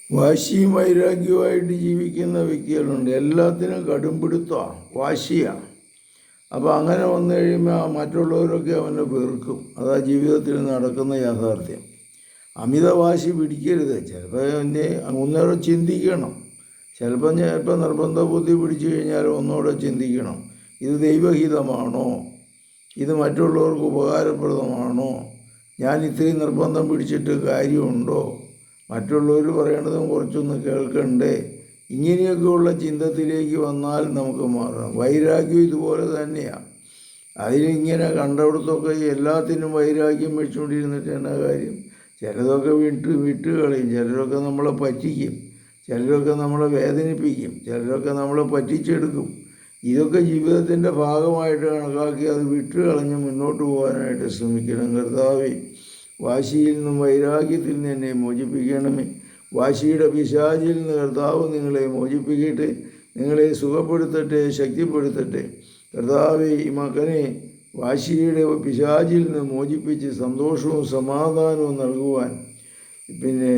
വാശിയും വൈരാഗ്യവുമായിട്ട് ജീവിക്കുന്ന വ്യക്തികളുണ്ട്. എല്ലാത്തിനും കടുംപിടുത്തമാണ്, വാശിയാണ്. അപ്പോൾ അങ്ങനെ വന്നു കഴിയുമ്പോൾ മറ്റുള്ളവരൊക്കെ അവനെ വെറുക്കും. അതാ ജീവിതത്തിൽ നടക്കുന്ന യാഥാർത്ഥ്യം. അമിതവാശി പിടിക്കരുത്. ചിലപ്പോൾ ഒന്നുകൂടെ ചിന്തിക്കണം. ചിലപ്പോൾ നിർബന്ധ ബുദ്ധി പിടിച്ചു കഴിഞ്ഞാൽ ഒന്നുകൂടെ ചിന്തിക്കണം. ഇത് ദൈവഹിതമാണോ? ഇത് മറ്റുള്ളവർക്ക് ഉപകാരപ്രദമാണോ? ഞാൻ ഇത്രയും നിർബന്ധം പിടിച്ചിട്ട് കാര്യമുണ്ടോ? മറ്റുള്ളവർ പറയണതും കുറച്ചൊന്ന് കേൾക്കണ്ടേ? ഇങ്ങനെയൊക്കെയുള്ള ചിന്തത്തിലേക്ക് വന്നാൽ നമുക്ക് മാറാം. വൈരാഗ്യം ഇതുപോലെ തന്നെയാണ്. അതിലിങ്ങനെ കണ്ടവിടത്തൊക്കെ എല്ലാത്തിനും വൈരാഗ്യം വെച്ചുകൊണ്ടിരുന്നിട്ട് എന്നാ കാര്യം? ചിലതൊക്കെ വിട്ട് കളയും. ചിലരൊക്കെ നമ്മളെ പറ്റിക്കും, ചിലരൊക്കെ നമ്മളെ വേദനിപ്പിക്കും, ചിലരൊക്കെ നമ്മളെ പറ്റിച്ചെടുക്കും. ഇതൊക്കെ ജീവിതത്തിൻ്റെ ഭാഗമായിട്ട് കണക്കാക്കി അത് വിട്ട് കളഞ്ഞ് മുന്നോട്ട് പോകാനായിട്ട് ശ്രമിക്കണം. കർത്താവേ, വാശിയിൽ നിന്നും വൈരാഗ്യത്തിൽ നിന്ന് എന്നെ മോചിപ്പിക്കണമേ. വാശിയുടെ പിശാചിൽ നിന്ന് കർത്താവ് നിങ്ങളെ മോചിപ്പിക്കട്ടെ, നിങ്ങളെ സുഖപ്പെടുത്തട്ടെ, ശക്തിപ്പെടുത്തട്ടെ. കർത്താവേ, ഈ മകനെ വാശിയുടെ പിശാചിൽ നിന്ന് മോചിപ്പിച്ച് സന്തോഷവും സമാധാനവും നൽകുവാൻ, പിന്നെ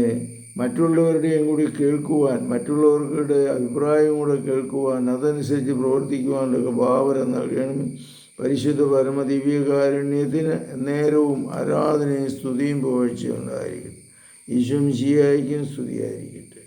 മറ്റുള്ളവരുടെയും കൂടി കേൾക്കുവാൻ, മറ്റുള്ളവരുടെ അഭിപ്രായം കൂടെ കേൾക്കുവാൻ, അതനുസരിച്ച് പ്രവർത്തിക്കുവാനൊക്കെ ഭാവന നൽകണം. പരിശുദ്ധ പരമദിവ്യകാരുണ്യത്തിന് നേരവും ആരാധനയും സ്തുതിയും പുകഴ്ചയും ഉണ്ടായിരിക്കട്ടെ. ഈശോ മിശിഹായ്ക്കും സ്തുതിയായിരിക്കട്ടെ.